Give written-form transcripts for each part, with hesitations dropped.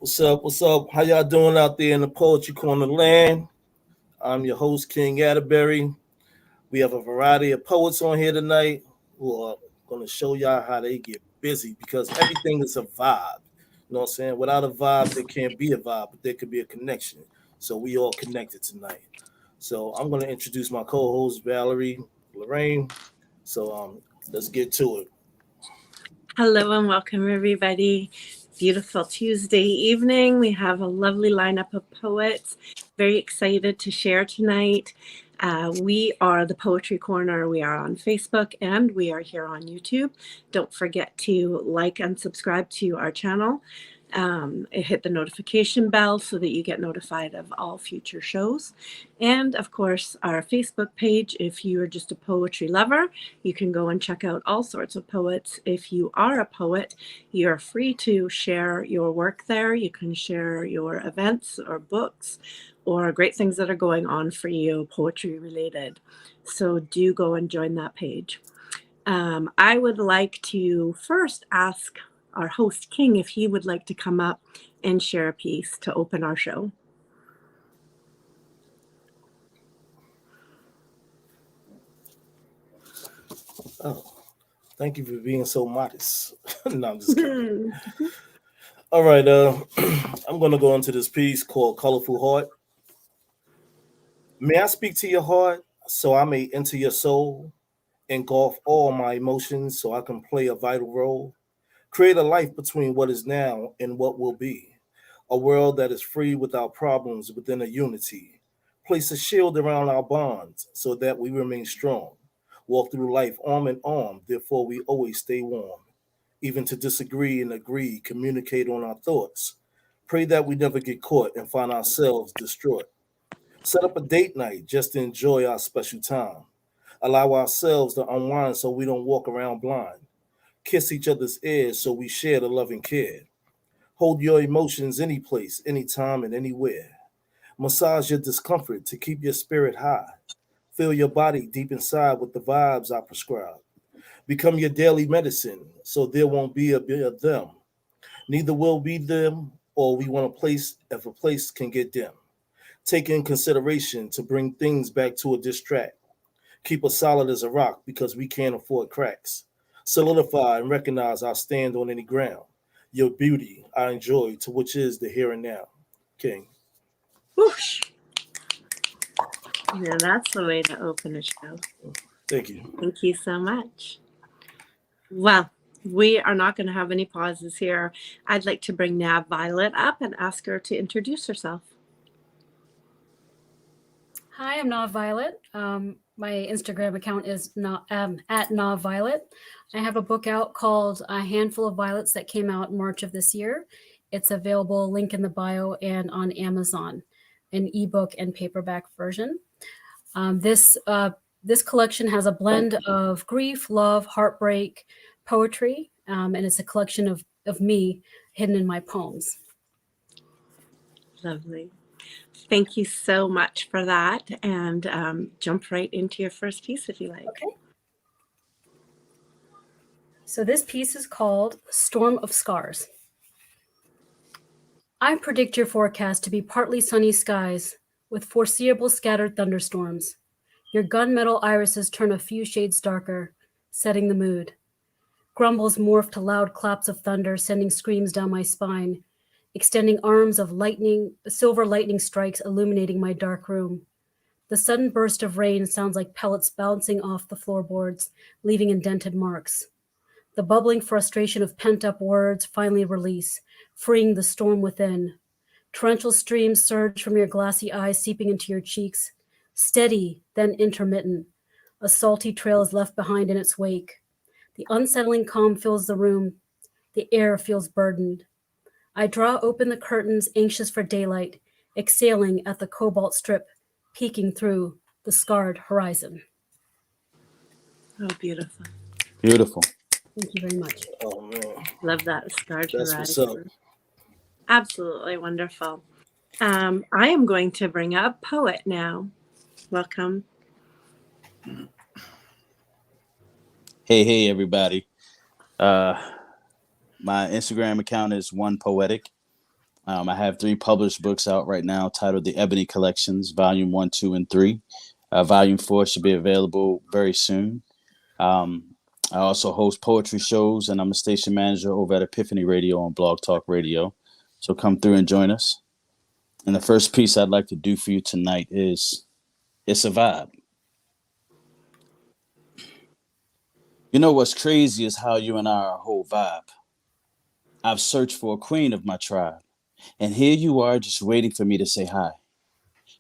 What's up? What's up? How y'all doing out there in the poetry corner land? I'm your host, King Atterbury. We have a variety of poets on here tonight who are going to show y'all how they get busy because everything is a vibe. You know what I'm saying? Without a vibe, there can't be a vibe, but there could be a connection. So we all connected tonight. So I'm going to introduce my co-host, Valerie Lorraine. So let's get to it. Hello and welcome, everybody. Beautiful Tuesday evening. We have a lovely lineup of poets. Very excited to share tonight. We are the Poetry Corner. We are on Facebook and we are here on YouTube. Don't forget to like and subscribe to our channel. Hit the notification bell so that you get notified of all future shows. And of course, our Facebook page. If you are just a poetry lover, you can go and check out all sorts of poets. If you are a poet, you're free to share your work there. You can share your events or books or great things that are going on for you, poetry related. So do go and join that page. I would like to first ask our host, King, if he would like to come up and share a piece to open our show. Oh, thank you for being so modest. No, I'm just kidding. All right, I'm going to go into this piece called Colorful Heart. May I speak to your heart so I may enter your soul, engulf all my emotions so I can play a vital role, create a life between what is now and what will be, a world that is free without problems within a unity. Place a shield around our bonds so that we remain strong. Walk through life arm in arm, therefore we always stay warm. Even to disagree and agree, communicate on our thoughts. Pray that we never get caught and find ourselves distraught. Set up a date night just to enjoy our special time. Allow ourselves to unwind so we don't walk around blind. Kiss each other's ears so we share the love and care. Hold your emotions any place, anytime, and anywhere. Massage your discomfort to keep your spirit high. Feel your body deep inside with the vibes I prescribe. Become your daily medicine so there won't be a bit of them. Neither will be them or we want a place if a place can get dim. Take in consideration to bring things back to a distract. Keep us solid as a rock because we can't afford cracks. Solidify and recognize our stand on any ground. Your beauty I enjoy to which is the here and now. King. Whoosh. Yeah, that's the way to open a show. Thank you. Thank you so much. Well, we are not going to have any pauses here. I'd like to bring Nav Violet up and ask her to introduce herself. Hi, I'm Nav Violet. My Instagram account is at Nav Violet. I have a book out called A Handful of Violets that came out in March of this year. It's available, link in the bio, and on Amazon, an ebook and paperback version. This collection has a blend of grief, love, heartbreak, poetry, and it's a collection of me hidden in my poems. Lovely. Thank you so much for that. And jump right into your first piece if you like. Okay. So this piece is called Storm of Scars. I predict your forecast to be partly sunny skies with foreseeable scattered thunderstorms. Your gunmetal irises turn a few shades darker, setting the mood. Grumbles morph to loud claps of thunder, sending screams down my spine, extending arms of lightning, silver lightning strikes illuminating my dark room. The sudden burst of rain sounds like pellets bouncing off the floorboards, leaving indented marks. The bubbling frustration of pent-up words finally release, freeing the storm within. Torrential streams surge from your glassy eyes, seeping into your cheeks. Steady, then intermittent. A salty trail is left behind in its wake. The unsettling calm fills the room. The air feels burdened. I draw open the curtains, anxious for daylight, exhaling at the cobalt strip, peeking through the scarred horizon. Oh, beautiful. Beautiful. Thank you very much. Oh man. Love that scarred That's horizon. what's up. Absolutely wonderful. I am going to bring up Poet now. Welcome. Hey, everybody. My Instagram account is One Poetic. I have 3 published books out right now titled The Ebony Collections, Volume 1, 2, and 3. Volume 4 should be available very soon. Um, I also host poetry shows, and I'm a station manager over at Epiphany Radio on Blog Talk Radio. So come through and join us. And the first piece I'd like to do for you tonight is It's a Vibe. You know what's crazy is how you and I are a whole vibe. I've searched for a queen of my tribe, and here you are just waiting for me to say hi.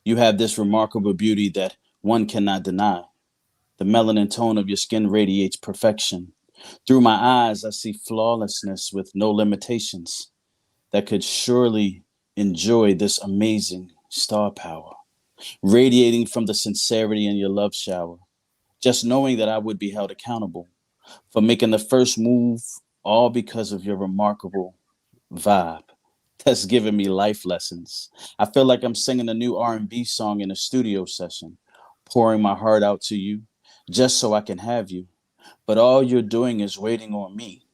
You have this remarkable beauty that one cannot deny. The melanin tone of your skin radiates perfection. Through my eyes, I see flawlessness with no limitations that could surely enjoy this amazing star power, radiating from the sincerity in your love shower. Just knowing that I would be held accountable for making the first move, all because of your remarkable vibe that's given me life lessons. I feel like I'm singing a new R&B song in a studio session, pouring my heart out to you just so I can have you. But all you're doing is waiting on me.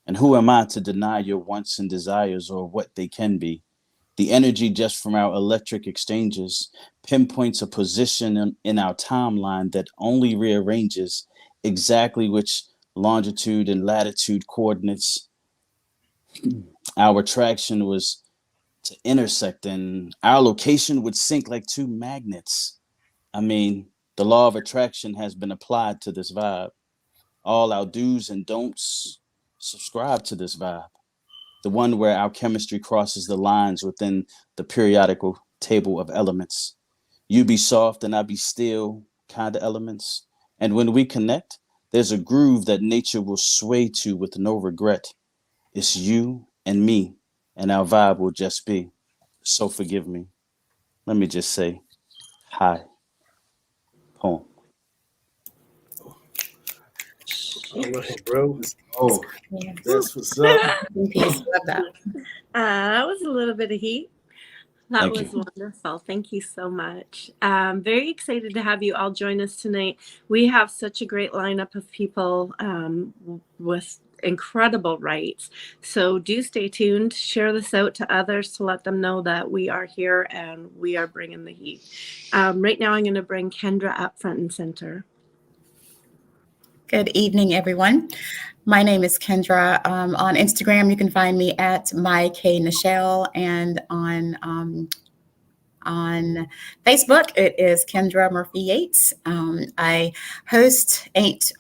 And who am I to deny your wants and desires or what they can be? The energy just from our electric exchanges pinpoints a position in our timeline that only rearranges exactly which longitude and latitude coordinates our attraction was to intersect, and our location would sync like 2 magnets. I mean, the law of attraction has been applied to this vibe. All our do's and don'ts subscribe to this vibe. The one where our chemistry crosses the lines within the periodical table of elements. You be soft and I be still kind of elements. And when we connect, there's a groove that nature will sway to with no regret. It's you and me, and our vibe will just be. So forgive me. Let me just say hi. Poem. All right, bro. Oh, That's what's up. peace. Love that. That was a little bit of heat. That Thank was you. wonderful. Thank you so much. Very excited to have you all join us tonight. We have such a great lineup of people with incredible rights. So do stay tuned. Share this out to others to let them know that we are here and we are bringing the heat. Right now, I'm going to bring Kendra up front and center. Good evening, everyone. My name is Kendra. On Instagram, you can find me at MyKNichelle, and on Facebook, it is Kendra Murphy Yates. I host Ain't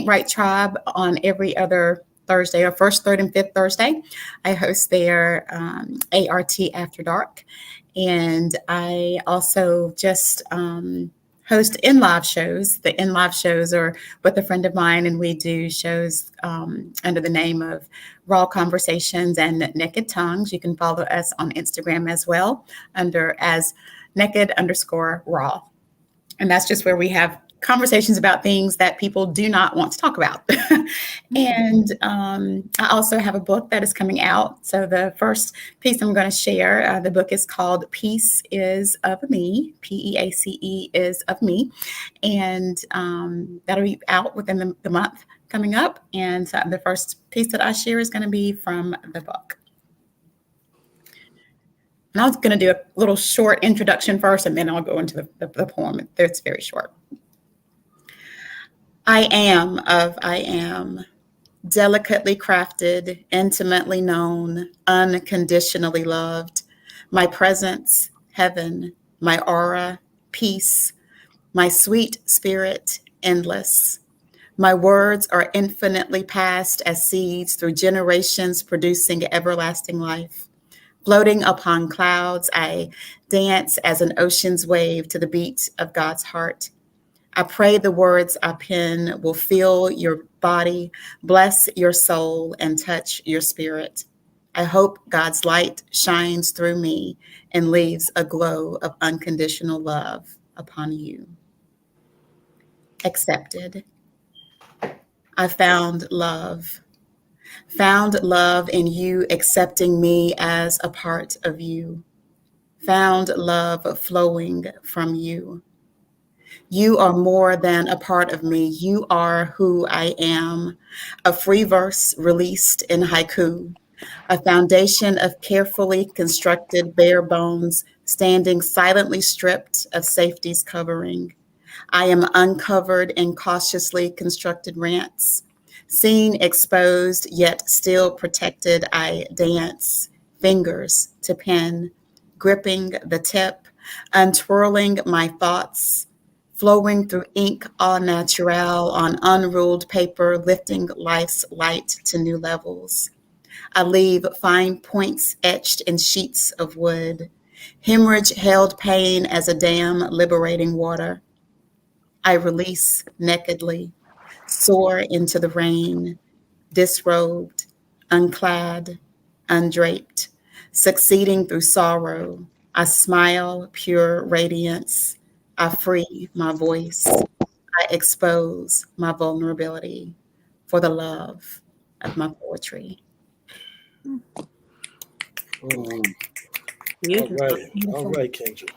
Right Tribe on every other Thursday, or first, third, and fifth Thursday. I host their ART After Dark, and I also just host in-live shows. The in-live shows are with a friend of mine, and we do shows under the name of Raw Conversations and Naked Tongues. You can follow us on Instagram as well under as naked_raw. And that's just where we have conversations about things that people do not want to talk about. And I also have a book that is coming out. So the first piece I'm going to share, the book is called Peace is of Me, PEACE is of me. And that'll be out within the month coming up. And the first piece that I share is going to be from the book. And I was going to do a little short introduction first, and then I'll go into the poem. It's very short. I am, delicately crafted, intimately known, unconditionally loved. My presence, heaven, my aura, peace, my sweet spirit, endless. My words are infinitely passed as seeds through generations, producing everlasting life. Floating upon clouds, I dance as an ocean's wave to the beat of God's heart. I pray the words I pen will fill your body, bless your soul, and touch your spirit. I hope God's light shines through me and leaves a glow of unconditional love upon you. Accepted. I found love in you, accepting me as a part of you. Found love flowing from you. You are more than a part of me. You are who I am. A free verse released in haiku. a foundation of carefully constructed bare bones, standing silently stripped of safety's covering. I am uncovered in cautiously constructed rants. Seen exposed, yet still protected, I dance, fingers to pen, gripping the tip, untwirling my thoughts, flowing through ink au naturel on unruled paper, lifting life's light to new levels. I leave fine points etched in sheets of wood, hemorrhage held pain as a dam liberating water. I release nakedly, soar into the rain, disrobed, unclad, undraped, succeeding through sorrow. I smile pure radiance. I free my voice. I expose my vulnerability for the love of my poetry. All Beautiful. right. Beautiful. All right, Kendra.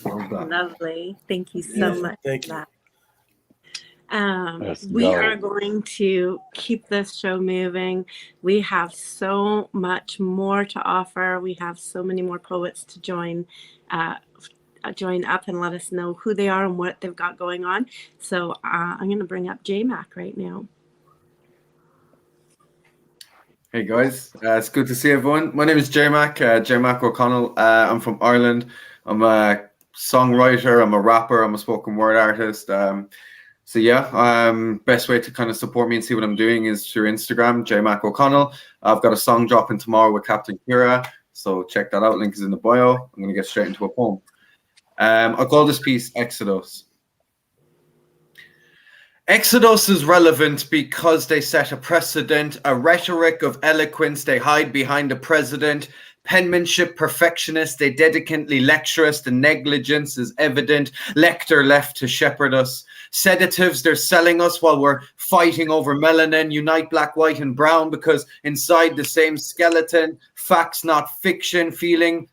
Well done. Lovely. Thank you so Yeah, much thank for you. that. Let's We go. are going to keep this show moving. We have so much more to offer. We have so many more poets to join up and let us know who they are and what they've got going on. So I'm going to bring up JMac right now. Hey guys, it's good to see everyone. My name is J-Mac O'Connell. I'm from Ireland. I'm a songwriter, I'm a rapper, I'm a spoken word artist. Best way to kind of support me and see what I'm doing is through Instagram, J-Mac O'Connell. I've got a song dropping tomorrow with Captain Kira, so check that out. Link is in the bio. I'm going to get straight into a poem. I call this piece Exodus. Exodus is relevant because they set a precedent, a rhetoric of eloquence they hide behind the president, penmanship perfectionist, they dedicantly lecture us, the negligence is evident, lector left to shepherd us. Sedatives they're selling us while we're fighting over melanin, unite black, white and brown because inside the same skeleton, facts not fiction, feelings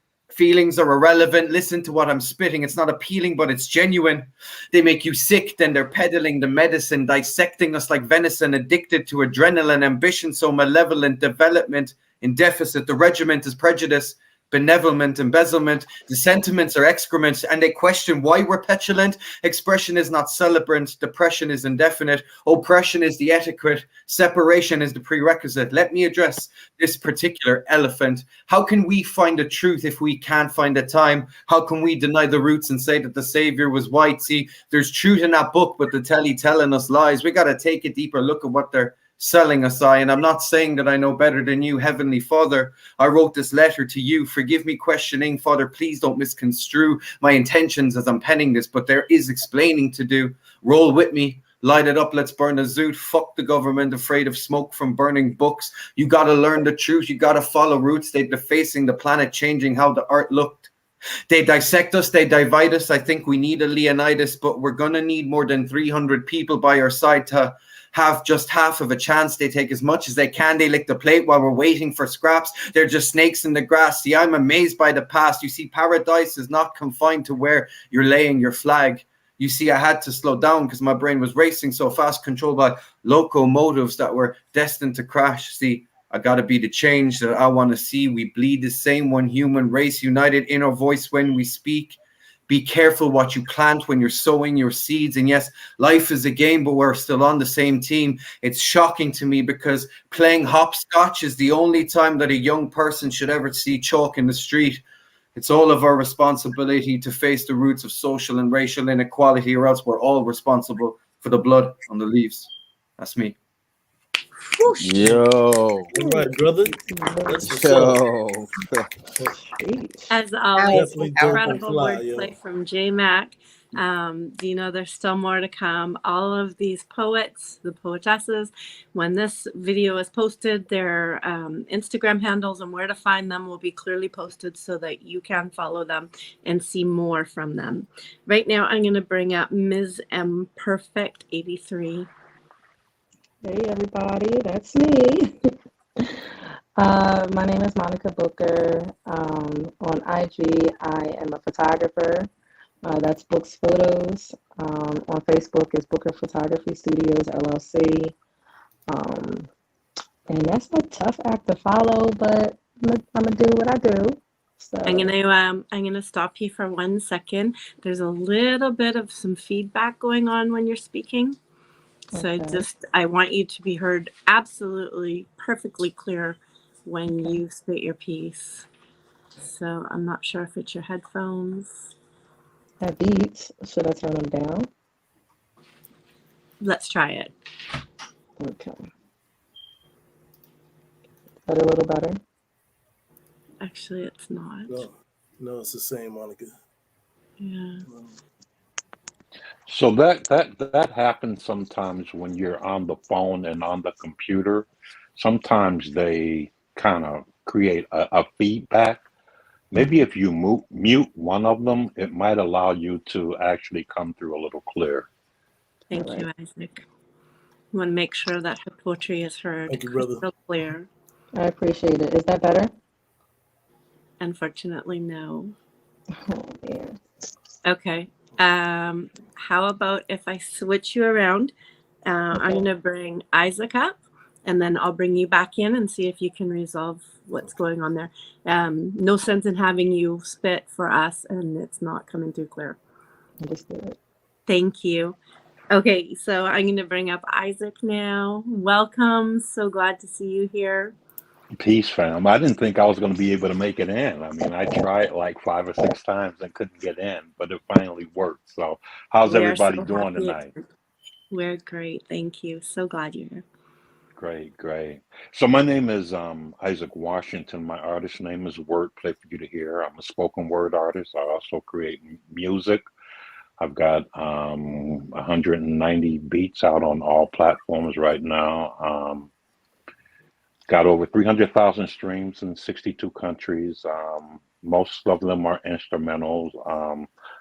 are irrelevant. Listen to what I'm spitting. It's not appealing, but it's genuine. They make you sick, then they're peddling the medicine, dissecting us like venison, addicted to adrenaline, ambition so malevolent, development in deficit. The regiment is prejudice, benevolent, embezzlement. The sentiments are excrement, and they question why we're petulant. Expression is not celebrant. Depression is indefinite. Oppression is the etiquette. Separation is the prerequisite. Let me address this particular elephant. How can we find the truth if we can't find the time? How can we deny the roots and say that the savior was white? See, there's truth in that book, but the telly telling us lies. We got to take a deeper look at what they're selling us. And I'm not saying that I know better than you, Heavenly Father. I wrote this letter to you. Forgive me questioning, Father. Please don't misconstrue my intentions as I'm penning this, but there is explaining to do. Roll with me. Light it up, let's burn a zoot. Fuck the government, afraid of smoke from burning books. You gotta learn the truth, you gotta follow roots. They're defacing the planet, changing how the art looked. They dissect us, they divide us. I think we need a Leonidas, but we're gonna need more than 300 people by our side to have just half of a chance. They take as much as they can. They lick the plate while we're waiting for scraps. They're just snakes in the grass. See, I'm amazed by the past. You see, paradise is not confined to where you're laying your flag. You see, I had to slow down because my brain was racing so fast, controlled by locomotives that were destined to crash. See, I got to be the change that I want to see. We bleed the same, one human race, united in our voice when we speak. Be careful what you plant when you're sowing your seeds. And yes, life is a game, but we're still on the same team. It's shocking to me because playing hopscotch is the only time that a young person should ever see chalk in the street. It's all of our responsibility to face the roots of social and racial inequality, or else we're all responsible for the blood on the leaves. That's me. Yo. All right, brother. That's what's up. Yo. As always, Definitely dope and incredible fly, wordplay yo. from JMac. You know, there's still more to come. All of these poets, the poetesses, when this video is posted, their Instagram handles and where to find them will be clearly posted so that you can follow them and see more from them. Right now, I'm going to bring up Ms. M Perfect 83. Hey everybody, that's me. My name is Monica Booker. On IG, I am a photographer. That's Books Photos. On Facebook is Booker Photography Studios LLC. And that's a tough act to follow, but I'm gonna do what I do. So I'm gonna stop you for 1 second. There's a little bit of some feedback going on when you're speaking. So okay, I want you to be heard absolutely perfectly clear when okay. you spit your piece. So I'm not sure if it's your headphones. That beats. Should I turn them down? Let's try it. Okay. Is that a little better? Actually, it's not. No, it's the same, Monica. Yeah. So that happens sometimes when you're on the phone and on the computer. Sometimes they kind of create a feedback. Maybe if you mute one of them, it might allow you to actually come through a little clear. All Thank right. you, Isaac. I want to make sure that her poetry is heard Thank you, brother. crystal clear. I appreciate it. Is that better? Unfortunately, no. Oh man. Okay. How about if I switch you around? I'm Okay. going to bring Isaac up, and then I'll bring you back in and see if you can resolve what's going on there. No sense in having you spit for us, and it's not coming through clear. Understood. Thank you. Okay, so I'm going to bring up Isaac now. Welcome. So glad to see you here. Peace, fam. I didn't think I was going to be able to make it in. I mean, I tried like 5 or 6 times and couldn't get in, but it finally worked. So, how's We are everybody so doing happy. tonight? We're great. Thank you. So glad you're here. Great, great. So my name is Isaac Washington. My artist name is Wordplay for you to hear. I'm a spoken word artist. I also create music. I've got 190 beats out on all platforms right now. Got over 300,000 streams in 62 countries. Most of them are instrumentals.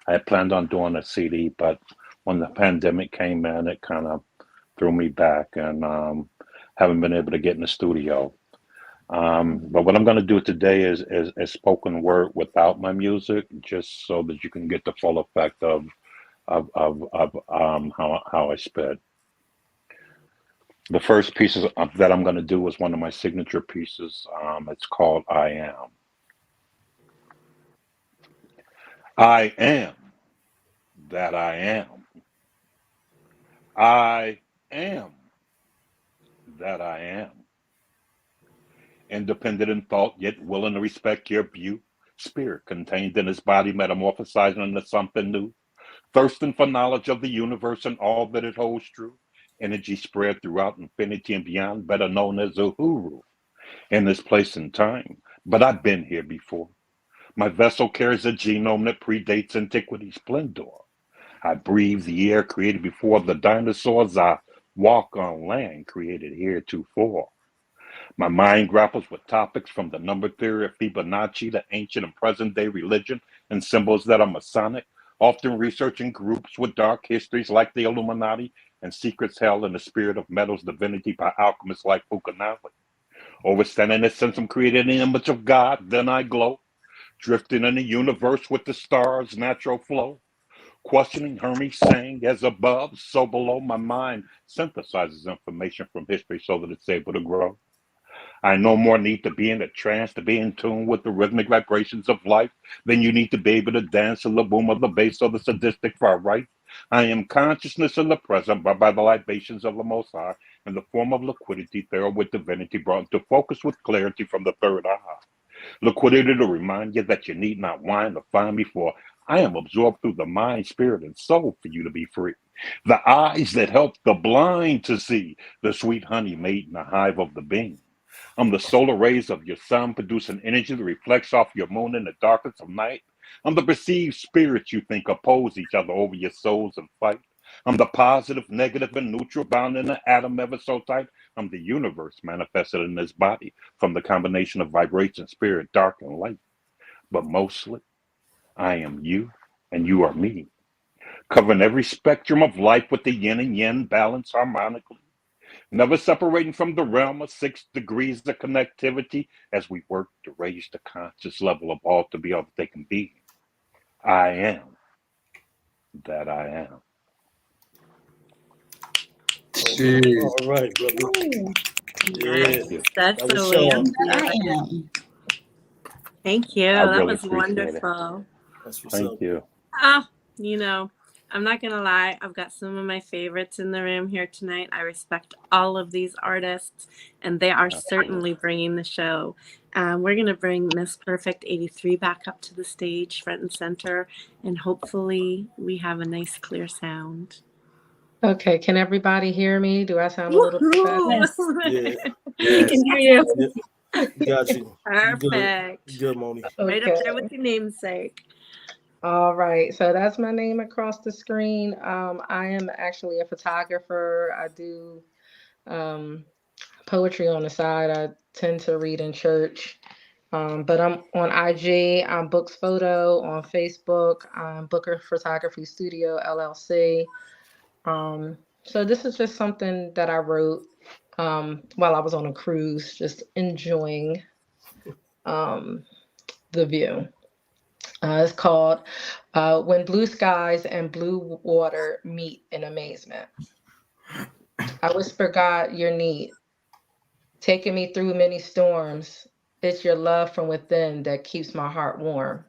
I had planned on doing a CD, but when the pandemic came in, it kind of threw me back and haven't been able to get in the studio. But what I'm going to do today is spoken word without my music, just so that you can get the full effect of how I spit. The first pieces that I'm going to do is one of my signature pieces. It's called I Am. I am that I am. I am that I am. Independent in thought, yet willing to respect your view. Spirit contained in his body, metamorphosizing into something new. Thirsting for knowledge of the universe and all that it holds true. Energy spread throughout infinity and beyond, better known as Uhuru. In this place and time, but I've been here before. My vessel carries a genome that predates antiquity's splendor. I breathe the air created before the dinosaurs. I walk on land created heretofore. My mind grapples with topics from the number theory of Fibonacci to ancient and present day religion and symbols that are Masonic, often researching groups with dark histories like the Illuminati and secrets held in the spirit of metals divinity by alchemists like Fukunaga. Overstanding the sense I'm created in the image of God, then I glow, drifting in the universe with the stars' natural flow. Questioning Hermes saying, as above, so below. My mind synthesizes information from history so that it's able to grow. I no more need to be in a trance to be in tune with the rhythmic vibrations of life than you need to be able to dance to the boom of the bass or the sadistic far right. I am consciousness in the present, but by the libations of the Most High, in the form of liquidity, thorough with divinity, brought into focus with clarity from the third eye. Liquidity to remind you that you need not whine to find me, for I am absorbed through the mind, spirit, and soul for you to be free. The eyes that help the blind to see the sweet honey made in the hive of the being. I'm the solar rays of your sun, producing energy that reflects off your moon in the darkness of night. I'm the perceived spirits you think oppose each other over your souls and fight. I'm the positive, negative, and neutral bound in the atom ever so tight. I'm the universe manifested in this body from the combination of vibration, spirit, dark, and light. But mostly, I am you and you are me, covering every spectrum of life with the yin and yang balance harmonically. Never separating from the realm of 6 degrees of connectivity as we work to raise the conscious level of all to be all that they can be. I am that I am. All right, brother. Yeah, Thank you. That's that was the way Sean. I'm I feeling. am. Thank you. I That really was appreciate it. wonderful. That's what's Thank up. you. Ah, you know, I'm not gonna lie. I've got some of my favorites in the room here tonight. I respect all of these artists, and they are certainly bringing the show. We're gonna bring Miss Perfect 83 back up to the stage, front and center, and hopefully we have a nice, clear sound. Okay, can everybody hear me? Do I sound a little bit better? Yes. Yeah, We can hear you. yeah, got you. You good? Perfect. You good, Moni? Right Okay. up there with your namesake. All right, so that's my name across the screen. I am actually a photographer. I do poetry on the side. I tend to read in church. But I'm on IG, I'm Books Photo on Facebook, I'm Booker Photography Studio LLC. So this is just something that I wrote while I was on a cruise, just enjoying the view. It's called When Blue Skies and Blue Water Meet in Amazement. I whisper, God, you're neat, taking me through many storms. It's your love from within that keeps my heart warm.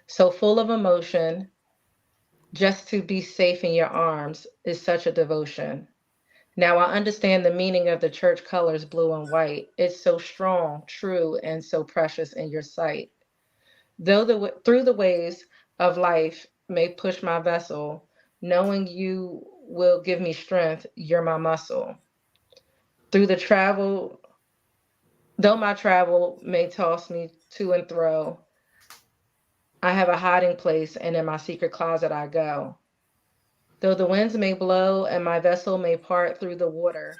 So full of emotion, just to be safe in your arms is such a devotion. Now I understand the meaning of the church colors, blue and white. It's so strong, true, and so precious in your sight. Though through the waves of life may push my vessel, knowing you will give me strength, you're my muscle. Through the travel, though my travel may toss me to and fro, I have a hiding place, and in my secret closet I go. Though the winds may blow and my vessel may part through the water,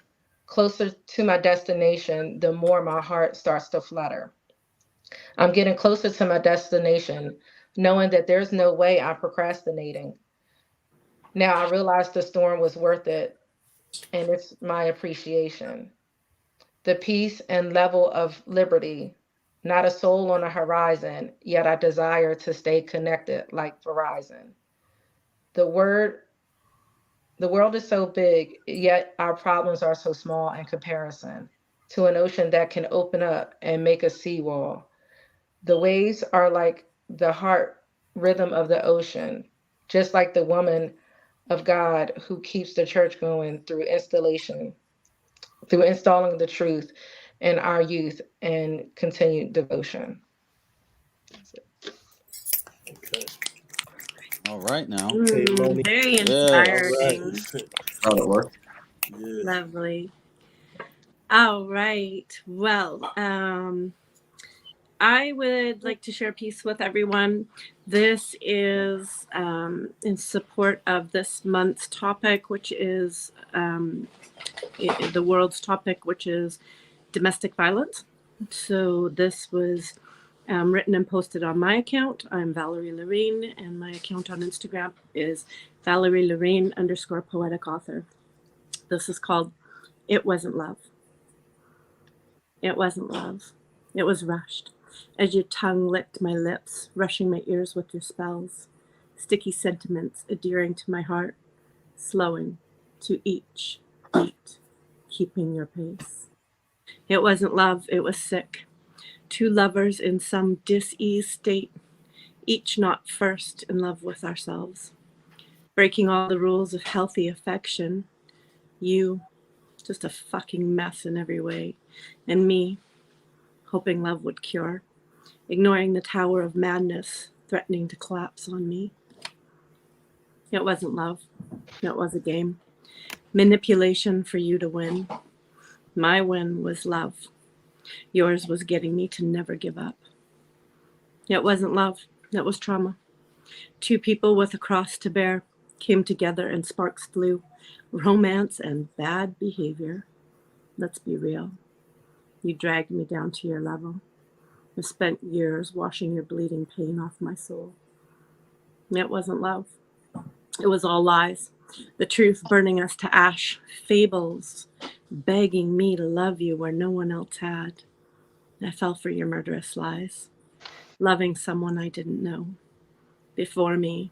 closer to my destination, the more my heart starts to flutter. I'm getting closer to my destination, knowing that there's no way I'm procrastinating. Now I realize the storm was worth it, and it's my appreciation. The peace and level of liberty, not a soul on the horizon, yet I desire to stay connected like Verizon. The word The world is so big, yet our problems are so small in comparison to an ocean that can open up and make a seawall. The waves are like the heart rhythm of the ocean, just like the woman of God who keeps the church going through installing the truth in our youth and continued devotion. Okay. All right now. Okay, Moni. Very Yes. All right. inspiring. How it work? Yeah. Lovely. All right. Well, I would like to share a piece with everyone. This is in support of this month's topic, which is the world's topic, which is domestic violence. So this was written and posted on my account. I'm Valerie Lorraine, and my account on Instagram is Valerie Lorraine _ poetic author. This is called It Wasn't Love. It wasn't love. It was rushed, as your tongue licked my lips, rushing my ears with your spells, sticky sentiments adhering to my heart, slowing to each beat, keeping your pace. It wasn't love, it was sick. Two lovers in some dis-ease state, each not first in love with ourselves, breaking all the rules of healthy affection. You, just a fucking mess in every way, and me, hoping love would cure, ignoring the tower of madness threatening to collapse on me. It wasn't love. It was a game. Manipulation for you to win. My win was love. Yours was getting me to never give up. It wasn't love. It was trauma. Two people with a cross to bear came together and sparks flew. Romance and bad behavior. Let's be real. You dragged me down to your level. I spent years washing your bleeding pain off my soul. It wasn't love. It was all lies. The truth burning us to ash. Fables begging me to love you where no one else had. I fell for your murderous lies. Loving someone I didn't know. Before me,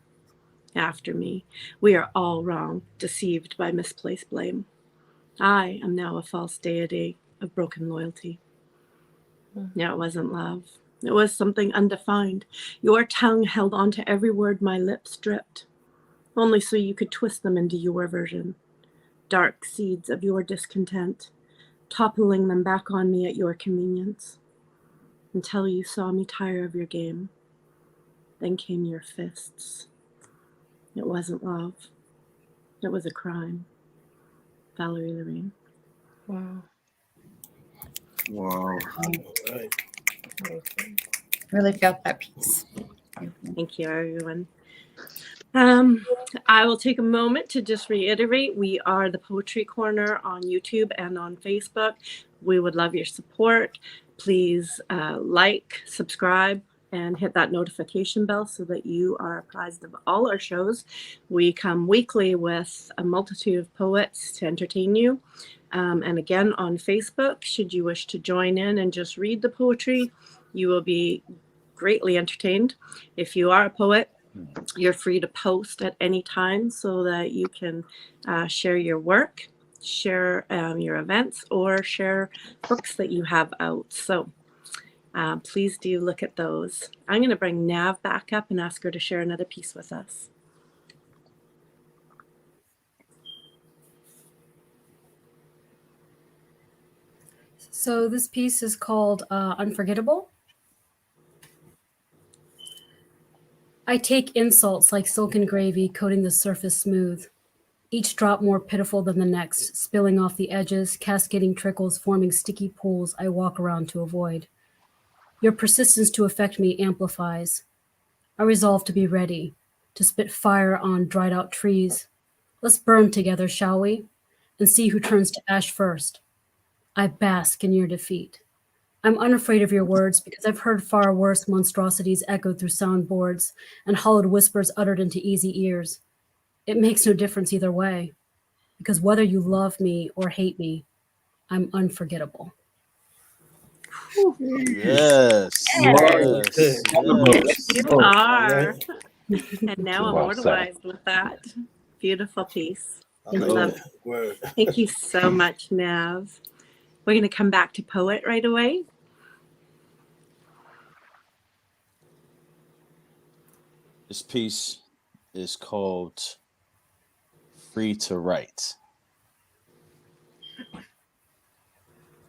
after me. We are all wrong, deceived by misplaced blame. I am now a false deity, of broken loyalty. No, it wasn't love. It was something undefined. Your tongue held onto every word my lips dripped, only so you could twist them into your version. Dark seeds of your discontent, toppling them back on me at your convenience, until you saw me tire of your game. Then came your fists. It wasn't love. It was a crime. Valerie Lorraine. Wow. Wow. Right. Really felt that piece. Thank you, everyone. I will take a moment to just reiterate, we are the Poetry Corner on YouTube and on Facebook. We would love your support. Please like, subscribe, and hit that notification bell so that you are apprised of all our shows. We come weekly with a multitude of poets to entertain you. And again, on Facebook, should you wish to join in and just read the poetry, you will be greatly entertained. If you are a poet, you're free to post at any time so that you can share your work, share your events, or share books that you have out. So please do look at those. I'm going to bring Nav back up and ask her to share another piece with us. So this piece is called Unforgettable. I take insults like silken gravy, coating the surface smooth, each drop more pitiful than the next, spilling off the edges, cascading trickles, forming sticky pools I walk around to avoid. Your persistence to affect me amplifies. I resolve to be ready, to spit fire on dried out trees. Let's burn together, shall we? And see who turns to ash first. I bask in your defeat. I'm unafraid of your words because I've heard far worse monstrosities echoed through soundboards and hollowed whispers uttered into easy ears. It makes no difference either way, because whether you love me or hate me, I'm unforgettable. Yes. Okay. Yes. You Oh, are. Right. And now well said. immortalized with that beautiful piece. I Thank like Love that word. Thank you so much, Nav. We're going to come back to Poet right away. This piece is called Free to Write.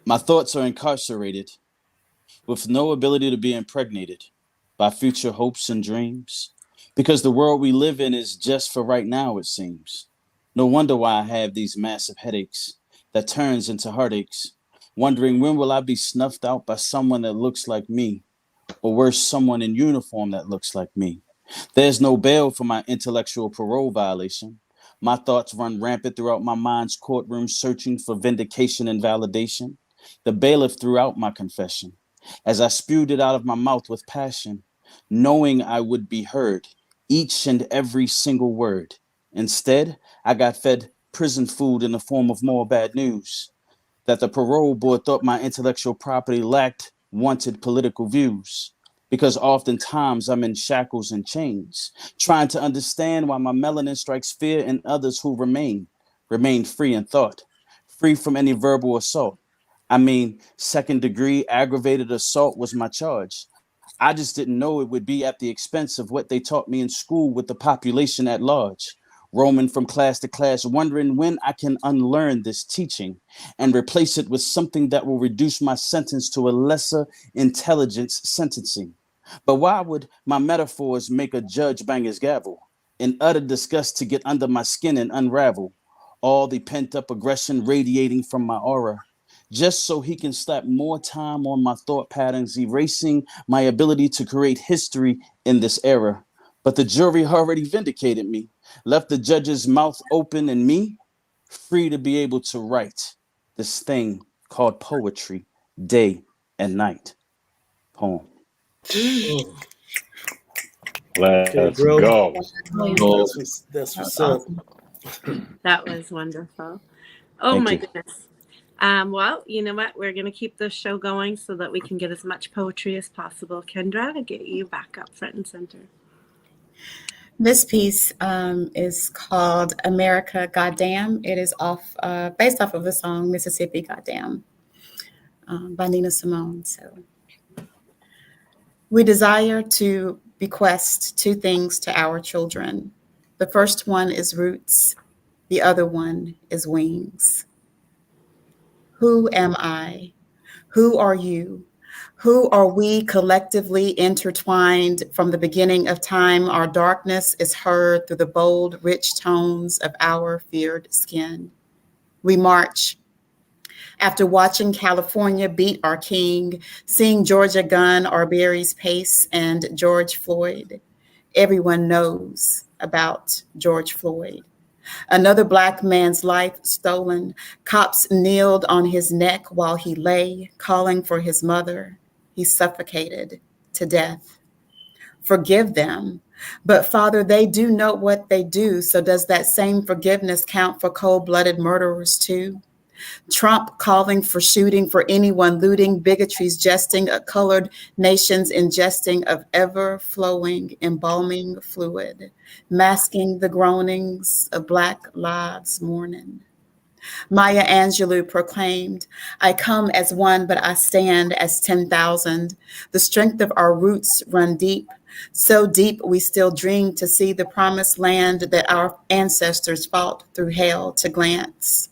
My thoughts are incarcerated, with no ability to be impregnated by future hopes and dreams, because the world we live in is just for right now, it seems. No wonder why I have these massive headaches that turns into heartaches, wondering when will I be snuffed out by someone that looks like me, or worse, someone in uniform that looks like me. There's no bail for my intellectual parole violation. My thoughts run rampant throughout my mind's courtroom, searching for vindication and validation. The bailiff threw out my confession as I spewed it out of my mouth with passion, knowing I would be heard, each and every single word. Instead, I got fed prison food in the form of more bad news, that the parole board thought my intellectual property lacked wanted political views. Because oftentimes I'm in shackles and chains, trying to understand why my melanin strikes fear in others who remain free in thought, free from any verbal assault. I mean, second degree aggravated assault was my charge. I just didn't know it would be at the expense of what they taught me in school with the population at large. Roaming from class to class, wondering when I can unlearn this teaching and replace it with something that will reduce my sentence to a lesser intelligence sentencing. But why would my metaphors make a judge bang his gavel in utter disgust to get under my skin and unravel all the pent up aggression radiating from my aura? Just so he can slap more time on my thought patterns, erasing my ability to create history in this era. But the jury already vindicated me, left the judge's mouth open, and me free to be able to write this thing called poetry day and night. Poem. Mm. Okay, Let's bro. go. That's That was what's up. awesome. That was wonderful. Oh Thank my you. goodness. Well, you know what? We're going to keep this show going so that we can get as much poetry as possible. Kendra, to get you back up front and center. This piece is called America Goddamn. It is based off of the song Mississippi Goddamn. by Nina Simone. So we desire to bequest two things to our children. The first one is roots. The other one is wings. Who am I? Who are you? Who are we collectively intertwined from the beginning of time? Our darkness is heard through the bold, rich tones of our feared skin. We march. After watching California beat our king, seeing Georgia gun Arbery's pace and George Floyd, everyone knows about George Floyd. Another Black man's life stolen. Cops kneeled on his neck while he lay, calling for his mother. He suffocated to death. Forgive them. But Father, they do know what they do. So does that same forgiveness count for cold-blooded murderers too? Trump calling for shooting for anyone looting, bigotries jesting, colored nations ingesting of ever-flowing, embalming fluid, masking the groanings of Black lives mourning. Maya Angelou proclaimed, I come as one, but I stand as 10,000. The strength of our roots run deep, so deep we still dream to see the promised land that our ancestors fought through hell to glance.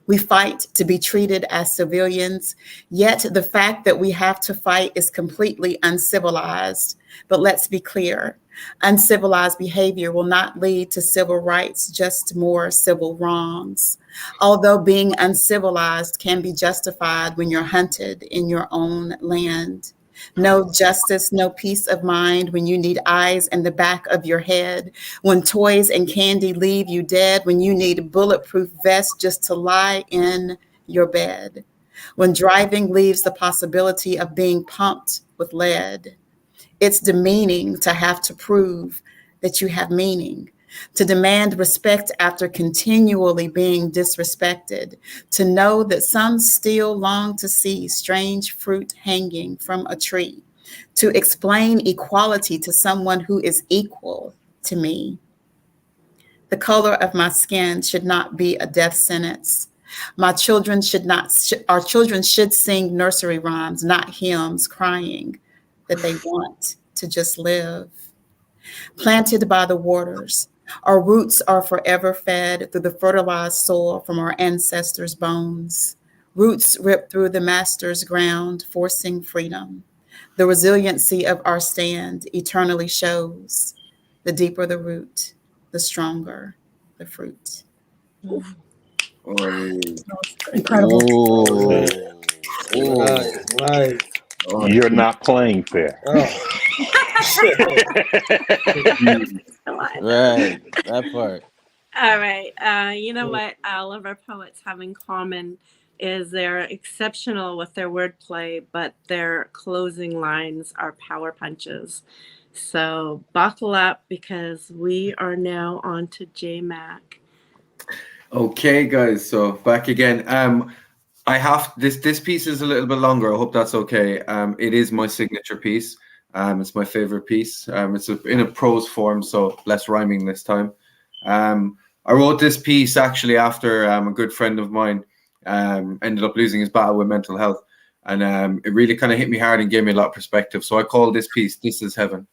We fight to be treated as civilians, yet the fact that we have to fight is completely uncivilized. But let's be clear, uncivilized behavior will not lead to civil rights, just more civil wrongs. Although being uncivilized can be justified when you're hunted in your own land. No justice, no peace of mind when you need eyes in the back of your head, when toys and candy leave you dead, when you need a bulletproof vest just to lie in your bed, when driving leaves the possibility of being pumped with lead. It's demeaning to have to prove that you have meaning, to demand respect after continually being disrespected, to know that some still long to see strange fruit hanging from a tree, to explain equality to someone who is equal to me. The color of my skin should not be a death sentence. Our children should sing nursery rhymes, not hymns crying that they want to just live. Planted by the waters, our roots are forever fed through the fertilized soil from our ancestors' bones. Roots rip through the master's ground, forcing freedom. The resiliency of our stand eternally shows. The deeper the root, the stronger the fruit. Incredible. Oh, Right. You're not playing fair. Oh. right. That part. All right. You know what all of our poets have in common is they're exceptional with their wordplay, but their closing lines are power punches. So buckle up because we are now on to J Mac. Okay, guys. So back again. I have this piece is a little bit longer. I hope that's okay. It is my signature piece. It's my favorite piece. It's in a prose form, so less rhyming this time. I wrote this piece actually after a good friend of mine ended up losing his battle with mental health, and it really kind of hit me hard and gave me a lot of perspective. So I call this piece "This Is Heaven."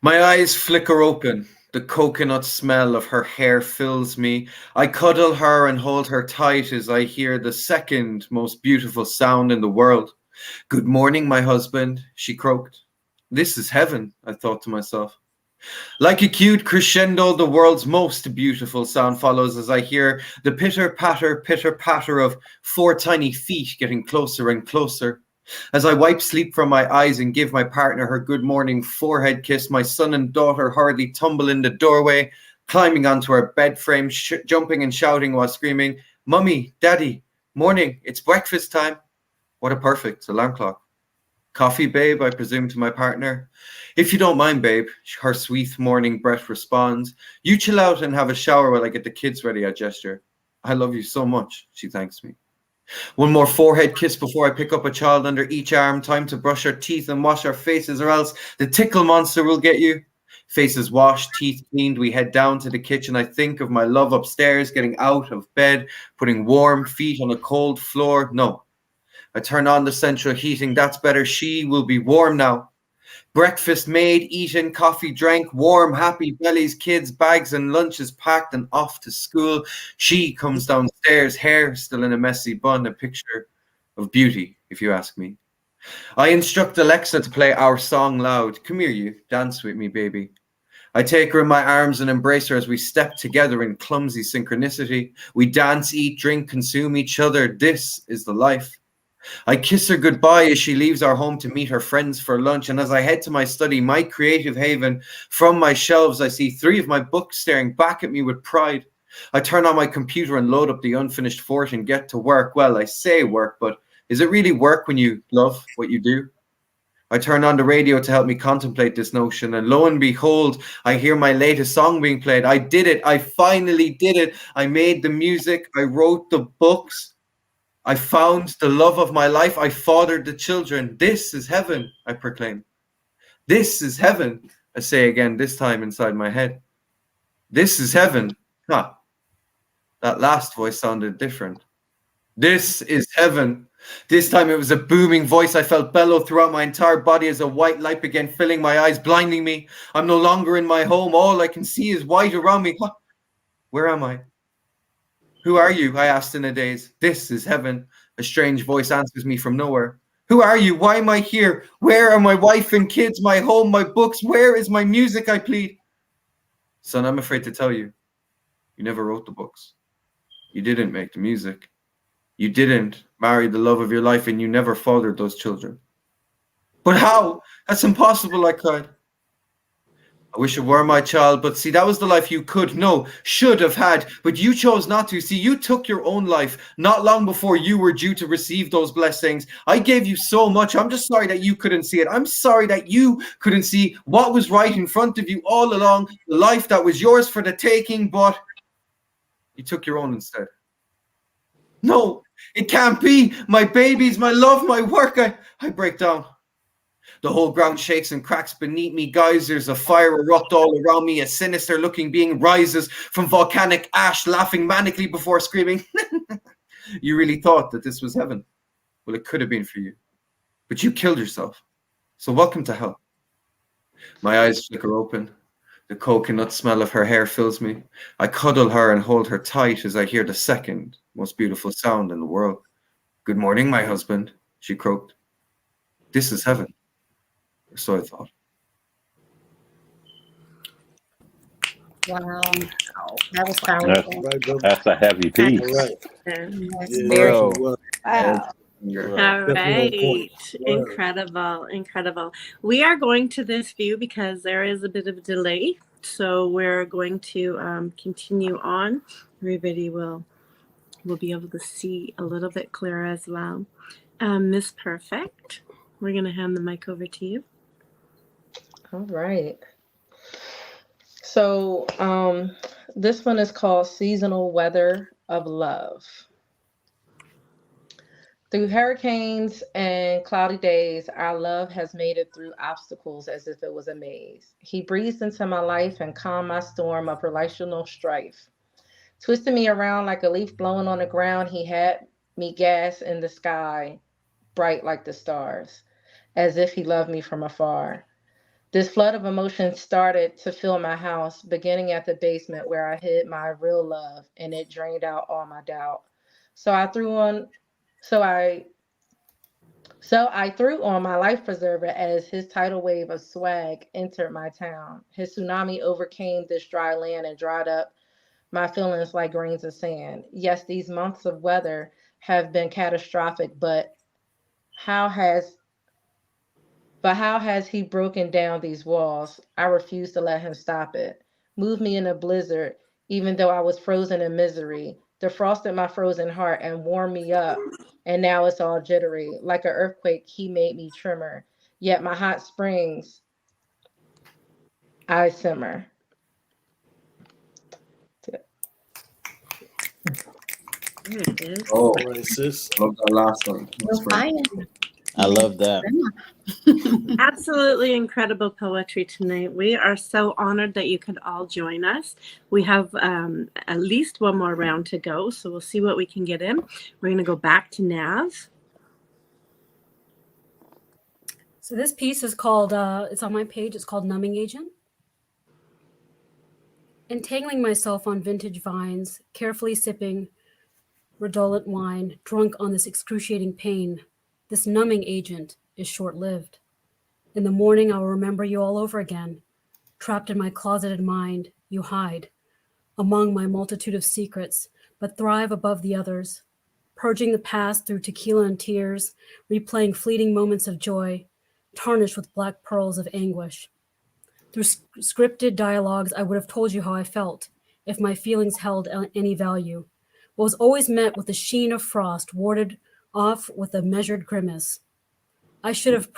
My eyes flicker open. The coconut smell of her hair fills me. I cuddle her and hold her tight as I hear the second most beautiful sound in the world. Good morning, my husband, she croaked. This is heaven, I thought to myself. Like a cute crescendo, the world's most beautiful sound follows as I hear the pitter-patter of 4 tiny feet getting closer and closer. As I wipe sleep from my eyes and give my partner her good morning forehead kiss, my son and daughter hurriedly tumble in the doorway, climbing onto our bed frame, jumping and shouting while screaming, Mummy, Daddy, morning, it's breakfast time. What a perfect alarm clock. Coffee, babe, I presume to my partner. If you don't mind, babe, her sweet morning breath responds. You chill out and have a shower while I get the kids ready, I gesture. I love you so much, she thanks me. One more forehead kiss before I pick up a child under each arm. Time to brush our teeth and wash our faces, or else the tickle monster will get you. Faces washed, teeth cleaned, we head down to the kitchen. I think of my love upstairs, getting out of bed, putting warm feet on a cold floor. No, I turn on the central heating. That's better. She will be warm now. Breakfast made, eaten, coffee drank, warm, happy bellies, kids, bags and lunches packed and off to school. She comes downstairs, hair still in a messy bun, a picture of beauty, if you ask me. I instruct Alexa to play our song loud. Come here, you. Dance with me, baby. I take her in my arms and embrace her as we step together in clumsy synchronicity. We dance, eat, drink, consume each other. This is the life. I kiss her goodbye as she leaves our home to meet her friends for lunch. And as I head to my study, my creative haven, from my shelves, I see 3 of my books staring back at me with pride. I turn on my computer and load up the unfinished fort and get to work. Well, I say work, but is it really work when you love what you do? I turn on the radio to help me contemplate this notion, and lo and behold, I hear my latest song being played. I did it. I finally did it. I made the music. I wrote the books. I found the love of my life. I fathered the children. This is heaven, I proclaim. This is heaven, I say again, this time inside my head. This is heaven. Huh. That last voice sounded different. This is heaven. This time it was a booming voice. I felt bellow throughout my entire body as a white light began filling my eyes, blinding me. I'm no longer in my home. All I can see is white around me. Huh. Where am I? Who are you? I asked in a daze. This is heaven. A strange voice answers me from nowhere. Who are you? Why am I here? Where are my wife and kids, my home, my books? Where is my music? I plead. Son, I'm afraid to tell you. You never wrote the books. You didn't make the music. You didn't marry the love of your life, and you never fathered those children. But how? That's impossible, I cried. I wish it were my child, but see, that was the life you could, no, should have had, but you chose not to. See, you took your own life not long before you were due to receive those blessings. I gave you so much. I'm just sorry that you couldn't see it. I'm sorry that you couldn't see what was right in front of you all along, the life that was yours for the taking, but you took your own instead. No, it can't be. My babies, my love, my work. I break down. The whole ground shakes and cracks beneath me. Geysers of fire erupt all around me. A sinister-looking being rises from volcanic ash, laughing manically before screaming. You really thought that this was heaven? Well, it could have been for you. But you killed yourself. So welcome to hell. My eyes flicker open. The coconut smell of her hair fills me. I cuddle her and hold her tight as I hear the second most beautiful sound in the world. Good morning, my husband, she croaked. This is heaven. So I thought. Wow. That was powerful. That's a heavy piece. All right. That's Yeah, very Bro. well, wow. All definitely on point. right. Incredible. Incredible. We are going to this view because there is a bit of a delay. So we're going to continue on. Everybody will be able to see a little bit clearer as well. Miss Perfect, we're going to hand the mic over to you. All right. So this one is called Seasonal Weather of Love. Through hurricanes and cloudy days, our love has made it through obstacles as if it was a maze. He breathed into my life and calmed my storm of relational strife. Twisting me around like a leaf blowing on the ground, he had me gas in the sky, bright like the stars, as if he loved me from afar. This flood of emotions started to fill my house, beginning at the basement where I hid my real love, and it drained out all my doubt. So I threw on my life preserver as his tidal wave of swag entered my town. His tsunami overcame this dry land and dried up my feelings like grains of sand. Yes, these months of weather have been catastrophic, but how has he broken down these walls? I refuse to let him stop it. Move me in a blizzard, even though I was frozen in misery. Defrosted my frozen heart and warmed me up, and now it's all jittery. Like an earthquake, he made me tremor. Yet my hot springs, I simmer. There it is. Oh, All right, sis. love that last one. You're fine. I love that. Absolutely incredible poetry tonight. We are so honored that you could all join us. We have at least one more round to go, so we'll see what we can get in. We're going to go back to Nav. So this piece is called, it's on my page, it's called Numbing Agent. Entangling myself on vintage vines, carefully sipping redolent wine, drunk on this excruciating pain, this numbing agent is short-lived. In the morning, I will remember you all over again. Trapped in my closeted mind, you hide among my multitude of secrets, but thrive above the others, purging the past through tequila and tears, replaying fleeting moments of joy, tarnished with black pearls of anguish. Through scripted dialogues, I would have told you how I felt, if my feelings held any value, but was always met with a sheen of frost, warded off with a measured grimace. I should have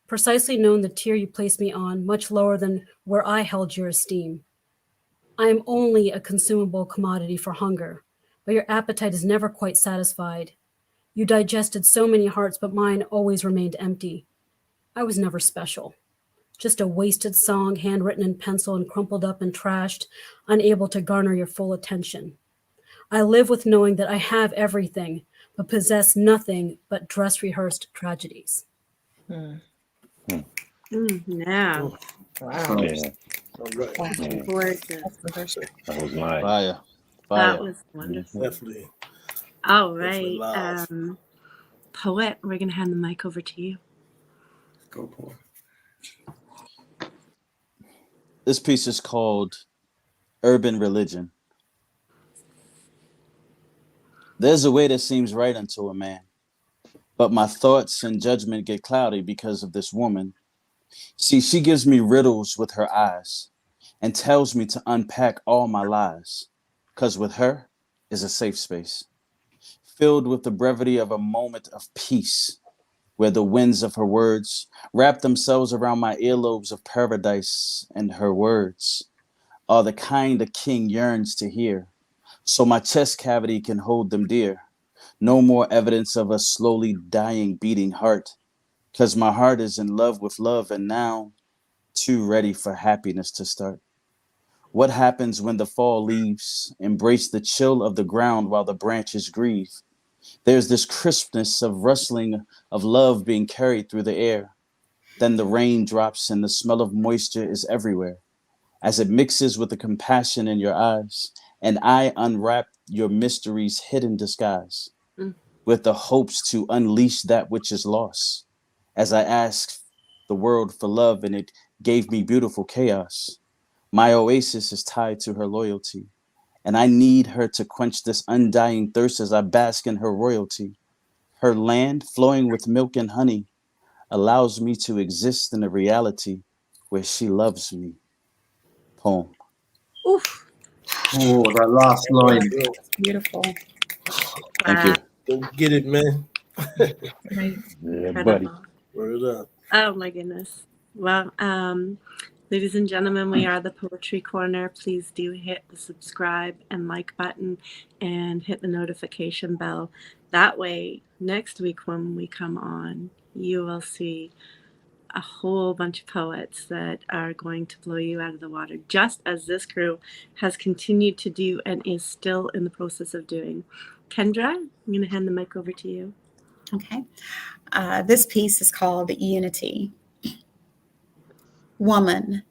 precisely known the tier you placed me on, much lower than where I held your esteem. I am only a consumable commodity for hunger, but your appetite is never quite satisfied. You digested so many hearts, but mine always remained empty. I was never special. Just a wasted song, handwritten in pencil and crumpled up and trashed, unable to garner your full attention. I live with knowing that I have everything, but possess nothing but dress-rehearsed tragedies. Now. Wow. Yeah, All right. Gorgeous. that was nice. Fire. That Fire. was wonderful. Definitely. All Definitely right. live. Poet, we're going to hand the mic over to you. Go for it. This piece is called Urban Religion. There's a way that seems right unto a man, but my thoughts and judgment get cloudy because of this woman. See, she gives me riddles with her eyes and tells me to unpack all my lies, 'cause with her is a safe space, filled with the brevity of a moment of peace, where the winds of her words wrap themselves around my earlobes of paradise, and her words are the kind a king yearns to hear, so my chest cavity can hold them dear. No more evidence of a slowly dying beating heart, 'cause my heart is in love with love and now too ready for happiness to start. What happens when the fall leaves embrace the chill of the ground while the branches grieve? There's this crispness of rustling of love being carried through the air. Then the rain drops and the smell of moisture is everywhere as it mixes with the compassion in your eyes, and I unwrap your mystery's hidden disguise with the hopes to unleash that which is lost. As I asked the world for love and it gave me beautiful chaos, my oasis is tied to her loyalty, and I need her to quench this undying thirst as I bask in her royalty. Her land, flowing with milk and honey, allows me to exist in a reality where she loves me. Poem. Oof. Oh, that last line. Beautiful. Thank you. Go get it, man. Right. Yeah, buddy. Incredible. Word up. Oh my goodness. Well, ladies and gentlemen, we are the Poetry Corner. Please do hit the subscribe and like button and hit the notification bell. That way, next week when we come on, you will see a whole bunch of poets that are going to blow you out of the water, just as this crew has continued to do and is still in the process of doing. Kendra, I'm going to hand the mic over to you. Okay. This piece is called Unity. Woman,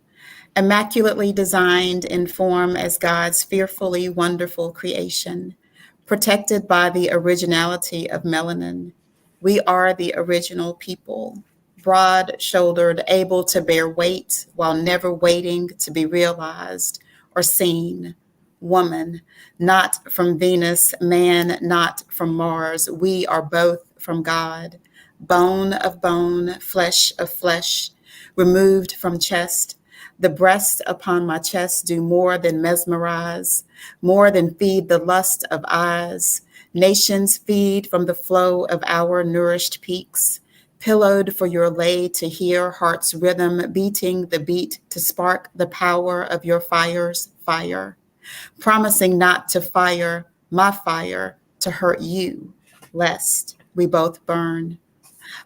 immaculately designed in form as God's fearfully wonderful creation, protected by the originality of melanin. We are the original people, broad-shouldered, able to bear weight while never waiting to be realized or seen. Woman, not from Venus, man, not from Mars. We are both from God. Bone of bone, flesh of flesh, removed from chest. The breasts upon my chest do more than mesmerize, more than feed the lust of eyes. Nations feed from the flow of our nourished peaks, pillowed for your lay to hear heart's rhythm, beating the beat to spark the power of your fire's fire, promising not to fire my fire to hurt you, lest we both burn.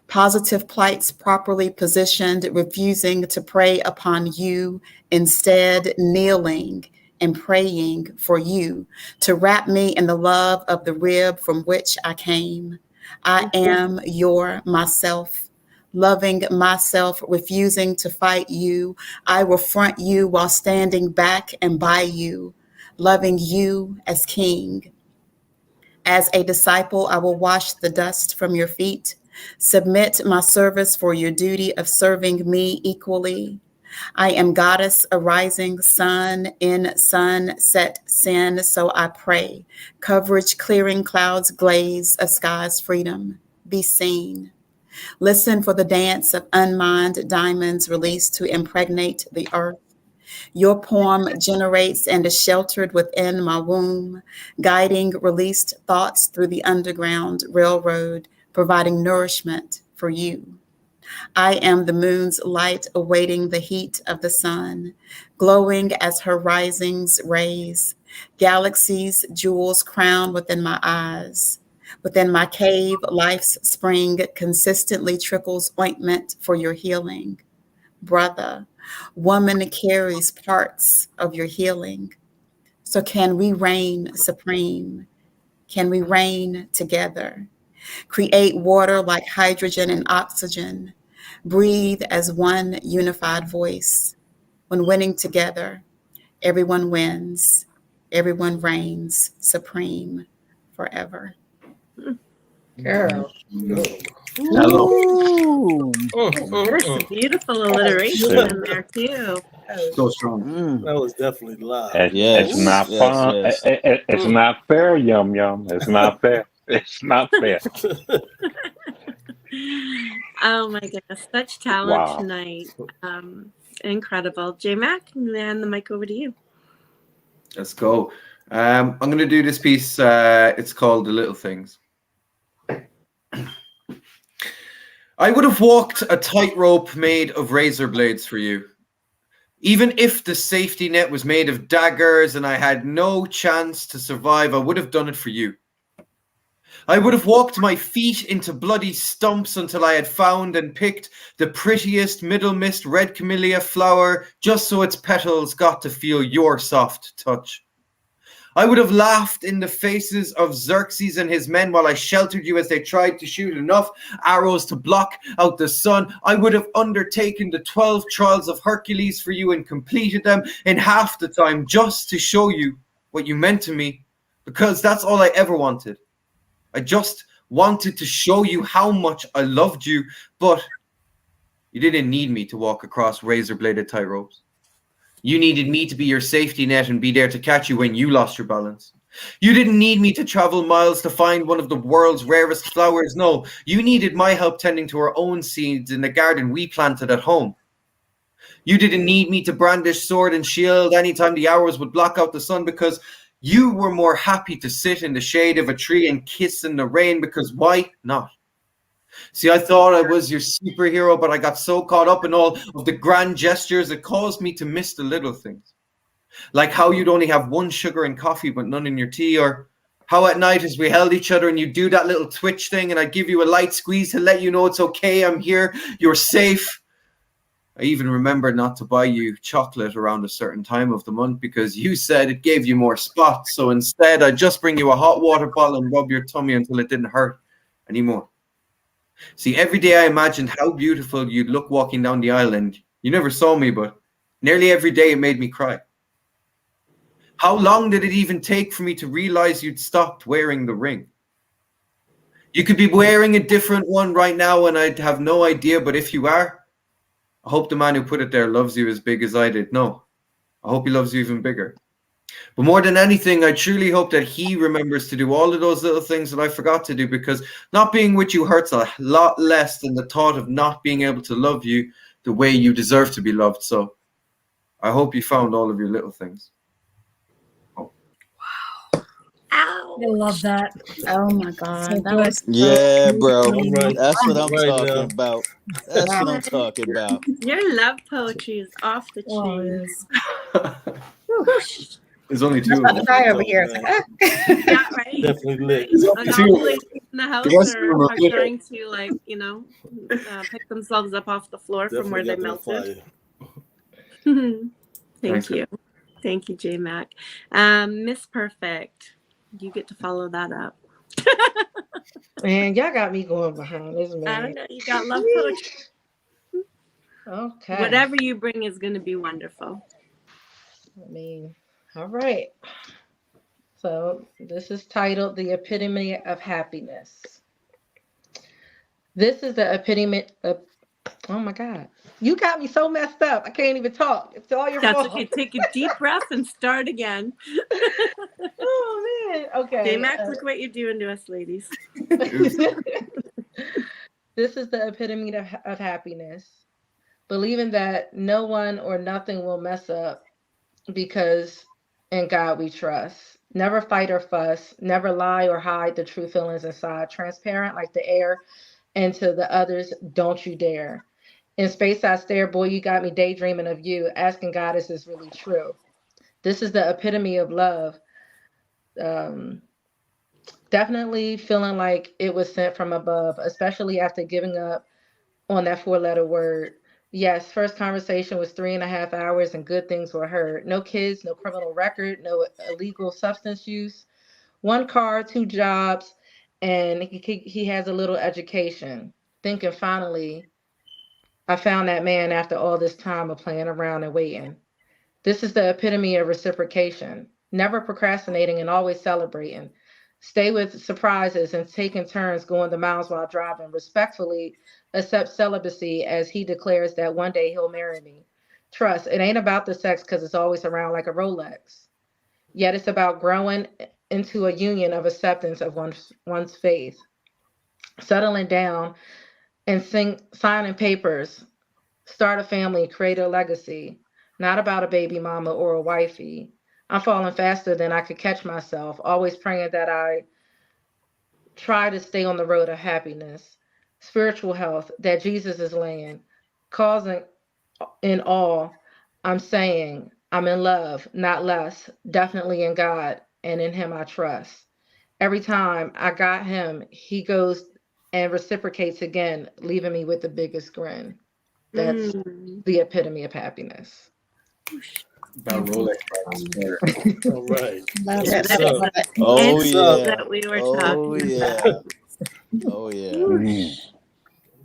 Positive plights properly positioned, refusing to prey upon you, instead kneeling and praying for you to wrap me in the love of the rib from which I came. I am your myself, loving myself, refusing to fight you. I will front you while standing back and by you, loving you as king. As a disciple, I will wash the dust from your feet, submit my service for your duty of serving me equally. I am goddess, arising sun in sunset sin, so I pray. Coverage, clearing clouds, glaze of sky's freedom. Be seen. Listen for the dance of unmined diamonds released to impregnate the earth. Your poem generates and is sheltered within my womb, guiding released thoughts through the underground railroad, providing nourishment for you. I am the moon's light awaiting the heat of the sun, glowing as her rising's rays, galaxies, jewels crowned within my eyes. Within my cave, life's spring consistently trickles ointment for your healing. Brother, woman carries parts of your healing. So can we reign supreme? Can we reign together? Create water like hydrogen and oxygen. Breathe as one unified voice. When winning together, everyone wins. Everyone reigns supreme forever. Girl. Hello. There's some beautiful alliteration in there too. So strong. That was definitely live. Yes, It's not yes, fun. yes. It's not fair, Yum Yum. It's not fair. It's not fair. Oh my goodness, such talent Wow. tonight. Incredible. J Mac, hand the mic over to you. Let's go. I'm going to do this piece. It's called The Little Things. I would have walked a tightrope made of razor blades for you. Even if the safety net was made of daggers and I had no chance to survive, I would have done it for you. I would have walked my feet into bloody stumps until I had found and picked the prettiest middle mist red camellia flower just so its petals got to feel your soft touch. I would have laughed in the faces of Xerxes and his men while I sheltered you as they tried to shoot enough arrows to block out the sun. I would have undertaken the 12 trials of Hercules for you and completed them in half the time just to show you what you meant to me, because that's all I ever wanted. I just wanted to show you how much I loved you, but you didn't need me to walk across razor-bladed tightropes. You needed me to be your safety net and be there to catch you when you lost your balance. You didn't need me to travel miles to find one of the world's rarest flowers. No, you needed my help tending to our own seeds in the garden we planted at home. You didn't need me to brandish sword and shield anytime the hours would block out the sun, because you were more happy to sit in the shade of a tree and kiss in the rain, because why not? See, I thought I was your superhero, but I got so caught up in all of the grand gestures it caused me to miss the little things. Like how you'd only have one sugar in coffee but none in your tea, or how at night as we held each other and you do that little twitch thing and I'd give you a light squeeze to let you know it's okay, I'm here, you're safe. I even remember not to buy you chocolate around a certain time of the month because you said it gave you more spots. So instead, I'd just bring you a hot water bottle and rub your tummy until it didn't hurt anymore. See, every day I imagined how beautiful you'd look walking down the aisle, and you never saw me, but nearly every day it made me cry. How long did it even take for me to realize you'd stopped wearing the ring? You could be wearing a different one right now and I'd have no idea, but if you are, I hope the man who put it there loves you as big as I did. No, I hope he loves you even bigger. But more than anything, I truly hope that he remembers to do all of those little things that I forgot to do, because not being with you hurts a lot less than the thought of not being able to love you the way you deserve to be loved. So I hope you found all of your little things. Ow. I love that. Oh my God. So That good. was so Yeah, bro. All right. That's what I'm Right talking now. about. That's what I'm talking about. Your love poetry is off the Oh, it chain. is. There's only two of them. guy over here. man. Yeah, right. Definitely lit. And hopefully the house Yes, are Mama. trying to, like, pick themselves up off the floor from where Definitely they got that melted. fire. Thank Thanks. you. Thank you, J Mac. Miss Perfect, you get to follow that up. Man, y'all got me going behind this man. I don't know. You got love poetry. Okay. Whatever you bring is going to be wonderful. I mean, all right. So this is titled The Epitome of Happiness. This is the epitome of, oh my God. You got me so messed up. I can't even talk. It's all your That's fault. okay. Take a deep breath and start again. Oh man. Okay. J-Mac, look what you're doing to us, ladies. This is the epitome of happiness. Believing that no one or nothing will mess up because in God we trust. Never fight or fuss. Never lie or hide the true feelings inside. Transparent like the air. And to the others, don't you dare. In space I stare, boy, you got me daydreaming of you, asking God, is this really true? This is the epitome of love. Definitely feeling like it was sent from above, especially after giving up on that 4-letter word. Yes, first conversation was 3.5 hours and good things were heard. No kids, no criminal record, no illegal substance use. 1 car, 2 jobs, and he has a little education. Thinking finally, I found that man after all this time of playing around and waiting. This is the epitome of reciprocation. Never procrastinating and always celebrating. Stay with surprises and taking turns going the miles while driving. Respectfully accept celibacy as he declares that one day he'll marry me. Trust, it ain't about the sex because it's always around like a Rolex. Yet it's about growing into a union of acceptance of one's faith. Settling down and signing papers, start a family, create a legacy. Not about a baby mama or a wifey. I'm falling faster than I could catch myself, always praying that I try to stay on the road of happiness. Spiritual health, that Jesus is laying, causing in all. I'm saying I'm in love, not less, definitely in God, and in Him I trust. Every time I got Him, He goes and reciprocates again, leaving me with the biggest grin. That's the epitome of happiness. About Rolex by Spirit. All right. Love That's it. what's up. Oh What's yeah. up? That we were Oh talking yeah. about. Oh yeah. Mm.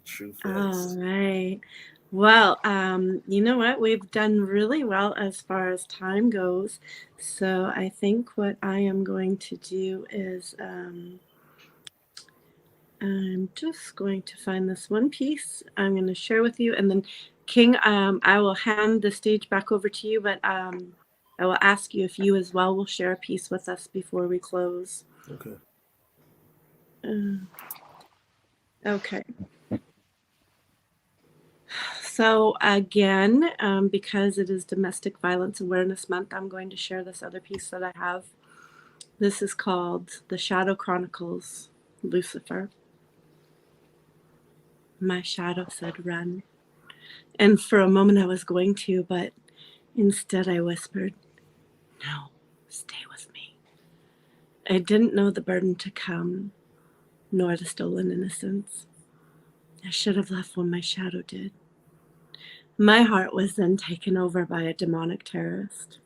True All facts. right. Well, you know what? We've done really well as far as time goes. So I think what I am going to do is I'm just going to find this one piece I'm going to share with you. And then, King, I will hand the stage back over to you, but I will ask you if you as well will share a piece with us before we close. Okay. Okay. So again, because it is Domestic Violence Awareness Month, I'm going to share this other piece that I have. This is called The Shadow Chronicles, Lucifer. My shadow said, run. And for a moment I was going to, but instead I whispered, no, stay with me. I didn't know the burden to come, nor the stolen innocence. I should have left when my shadow did. My heart was then taken over by a demonic terrorist,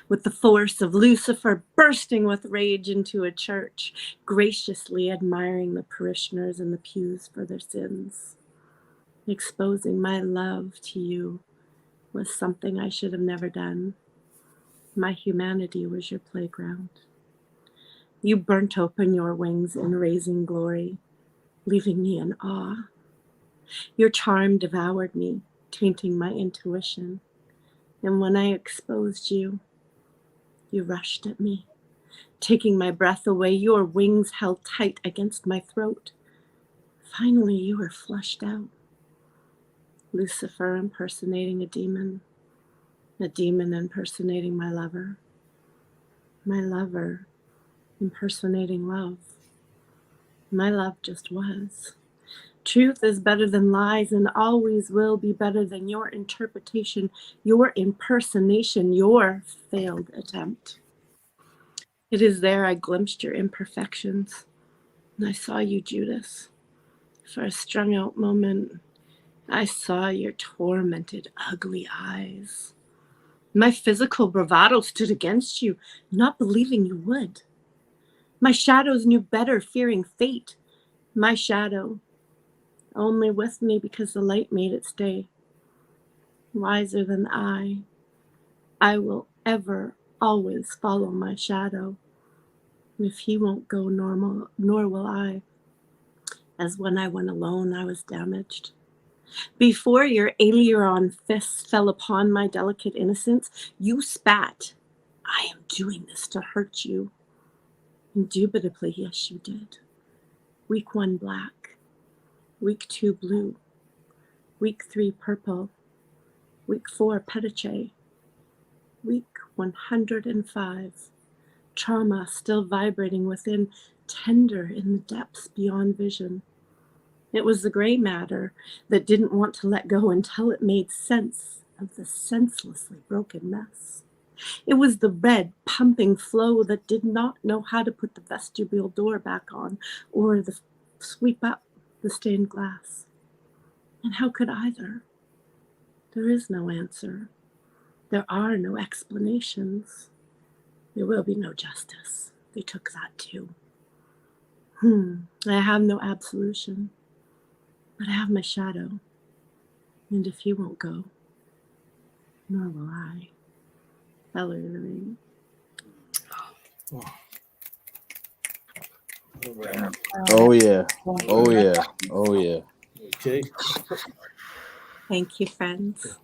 with the force of Lucifer bursting with rage into a church, graciously admiring the parishioners in the pews for their sins. Exposing my love to you was something I should have never done. My humanity was your playground. You burnt open your wings in raising glory, leaving me in awe. Your charm devoured me, tainting my intuition. And when I exposed you, you rushed at me, taking my breath away. Your wings held tight against my throat. Finally, you were flushed out. Lucifer impersonating a demon impersonating my lover impersonating love. My love just was. Truth is better than lies and always will be better than your interpretation, your impersonation, your failed attempt. It is there I glimpsed your imperfections, And I saw you, Judas. For a strung out moment, I saw your tormented, ugly eyes. My physical bravado stood against you, not believing you would. My shadows knew better, fearing fate. My shadow, only with me because the light made it stay. Wiser than I will ever, always follow my shadow. If he won't go, nor will I. As when I went alone, I was damaged. Before your aileron fists fell upon my delicate innocence, you spat. I am doing this to hurt you. Indubitably, yes, you did. Week 1 black, week 2 blue, week 3 purple, week 4 pediche, week 105. Trauma still vibrating within, tender in the depths beyond vision. It was the gray matter that didn't want to let go until it made sense of the senselessly broken mess. It was the red, pumping flow that did not know how to put the vestibule door back on or sweep up the stained glass. And how could either? There is no answer. There are no explanations. There will be no justice. They took that too. I have no absolution, but I have my shadow. And if you won't go, nor will I. Valerie. All right. Oh yeah. Oh yeah. Oh yeah. Okay. Thank you, friends.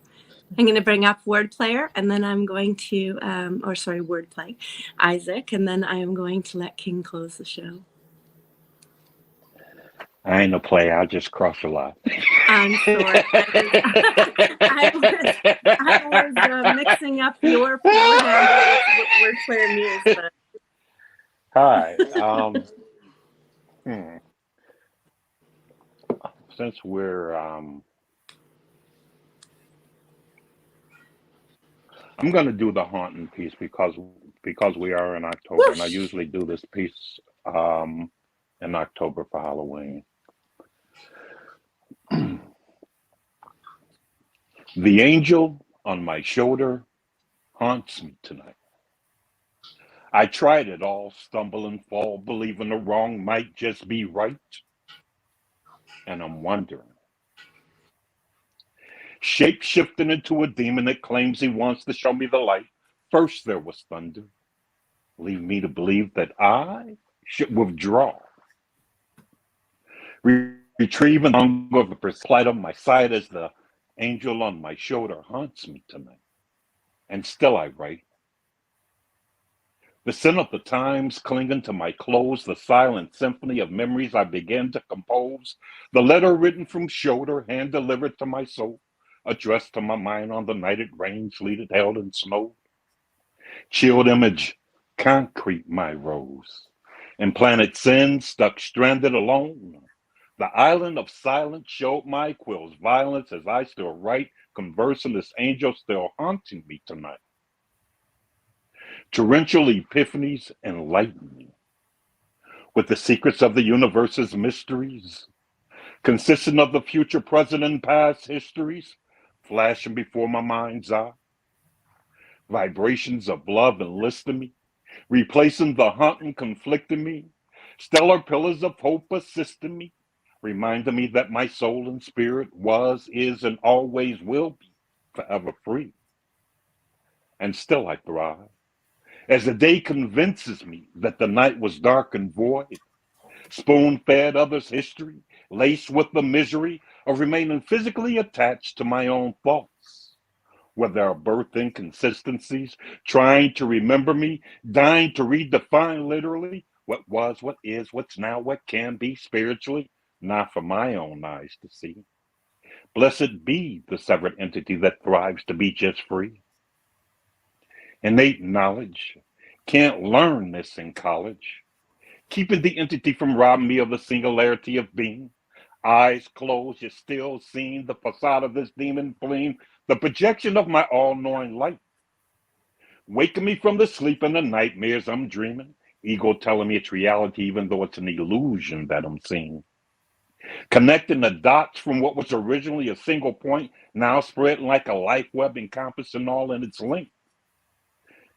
I'm going to bring up word player, and then I'm going to, wordplay, Isaac, and then I am going to let King close the show. I ain't no player. I just cross a lot. I'm sorry. I was mixing up your pro handle with word player news. But... Hi. Since we're, I'm going to do the haunting piece because we are in October, and I usually do this piece in October for Halloween. The angel on my shoulder haunts me tonight. I tried it all, stumble and fall, believing the wrong might just be right. And I'm wondering. Shape-shifting into a demon that claims he wants to show me the light. First there was thunder. Leave me to believe that I should withdraw. Retrieving the hunger of the plight of my side as the angel on my shoulder haunts me tonight. And still I write. The sin of the times clinging to my clothes, the silent symphony of memories I began to compose, the letter written from shoulder, hand delivered to my soul, addressed to my mind on the night it rained, sleeted, hailed, and snowed. Chilled image, concrete my rose, and planet sin stuck stranded alone. The island of silence showed my quills, violence as I still write, conversing, this angel still haunting me tonight. Torrential epiphanies enlighten me with the secrets of the universe's mysteries, consistent of the future, present, and past histories, flashing before my mind's eye. Vibrations of love enlisting me, replacing the haunting conflicting me, stellar pillars of hope assisting me, reminding me that my soul and spirit was, is, and always will be forever free. And still I thrive. As the day convinces me that the night was dark and void, spoon-fed others' history, laced with the misery of remaining physically attached to my own thoughts, where there are birth inconsistencies, trying to remember me, dying to redefine literally what was, what is, what's now, what can be spiritually, not for my own eyes to see. Blessed be the severed entity that thrives to be just free. Innate knowledge, can't learn this in college. Keeping the entity from robbing me of the singularity of being. Eyes closed, yet still seeing the facade of this demon flame, the projection of my all-knowing light. Waking me from the sleep and the nightmares I'm dreaming, Ego telling me it's reality, even though it's an illusion that I'm seeing. Connecting the dots from what was originally a single point, now spreading like a life web encompassing all in its length.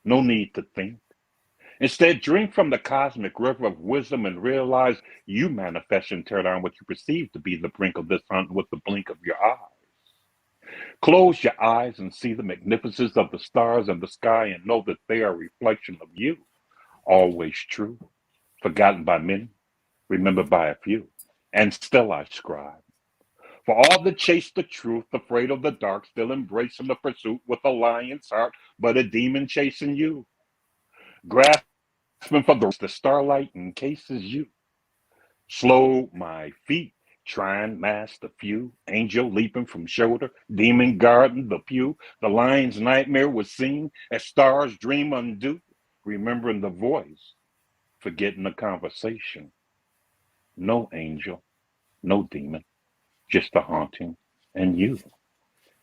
No need to think. Instead, drink from the cosmic river of wisdom and realize you manifest and tear down what you perceive to be the brink of this hunt with the blink of your eye. Close your eyes and see the magnificence of the stars and the sky and know that they are a reflection of you, always true, forgotten by many, remembered by a few, and still I scribe. For all that chase the truth, afraid of the dark, still embracing the pursuit with a lion's heart, but a demon chasing you. Grasping for the starlight encases you. Slow my feet, try and mask the few. Angel leaping from shoulder, demon guarding the pew. The lion's nightmare was seen as stars dream undo. Remembering the voice, forgetting the conversation. No angel, no demon, just a haunting and you.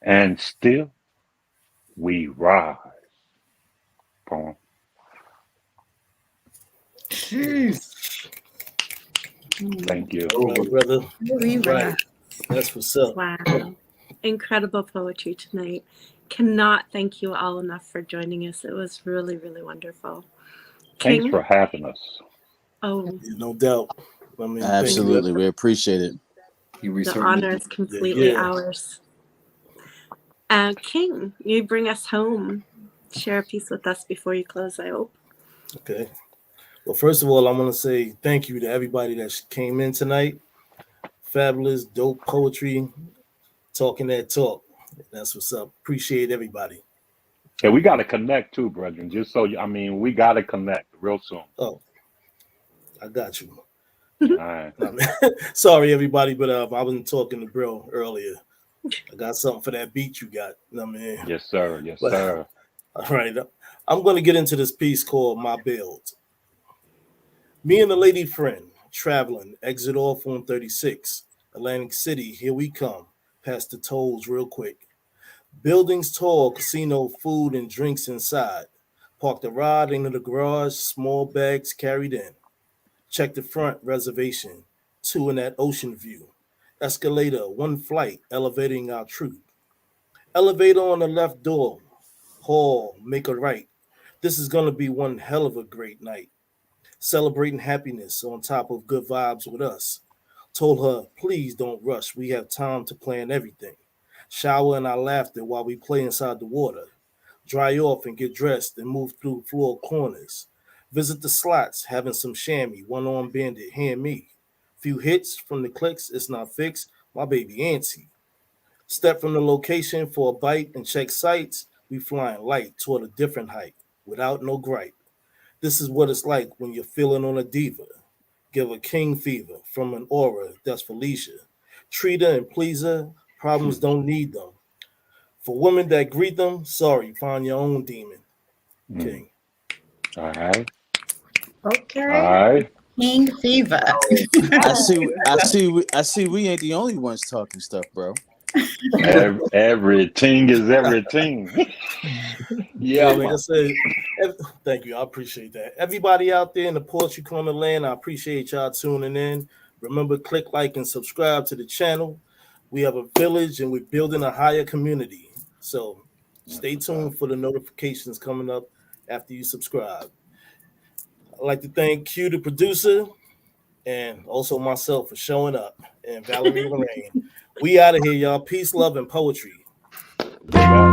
And still we rise. Poem. Jeez. Thank you. All right, brother. We Right. rise. That's what's up. Wow. Incredible poetry tonight. Cannot thank you all enough for joining us. It was really, really wonderful. Thanks King? for having us. Oh, No doubt. I mean, Absolutely. We appreciate it. the honor is completely Yeah. ours. King, you bring us home. Share a piece with us before you close, I hope. Okay. Well, first of all, I want to say thank you to everybody that came in tonight. Fabulous, dope poetry, talking that talk. That's what's up. Appreciate everybody. Yeah, we got to connect too, brethren. Just so you, we got to connect real soon. Oh, I got you. All right. Sorry, everybody, but I wasn't talking to Bro earlier. I got something for that beat you got. I mean, Yes, sir. Yes, sir. All right. I'm going to get into this piece called My Build. Me and a lady friend traveling, exit off on 36. Atlantic City, here we come. Past the tolls real quick. Buildings tall, casino, food and drinks inside. Parked the ride into the garage, small bags carried in. Check the front, reservation. 2 in that ocean view. Escalator, 1 flight, elevating our troop. Elevator on the left door. Hall, make a right. This is going to be one hell of a great night. Celebrating happiness on top of good vibes with us. Told her, please don't rush. We have time to plan everything. Shower in our laughter while we play inside the water. Dry off and get dressed and move through floor corners. Visit the slots, having some chamois, 1-arm bandit, hand me. Few hits from the clicks, it's not fixed. My baby auntie. Step from the location for a bite and check sights. We flying light toward a different height, without no gripe. This is what it's like when you're feeling on a diva. Give a king fever from an aura that's Felicia. Treat her and please her, problems don't need them. For women that greet them, sorry, find your own demon. King. All right. Okay. All right. King fever. I see we ain't the only ones talking stuff, bro. Everything is everything. Yeah, Yeah, like I man. said, thank you. I appreciate that. Everybody out there in the Poetry Corner land, I appreciate y'all tuning in. Remember, click like and subscribe to the channel. We have a village and we're building a higher community. So stay tuned for the notifications coming up after you subscribe. I'd like to thank Q, the producer, and also myself for showing up, and Valerie Lorraine. We out of here, y'all. Peace, love, and poetry. Big up.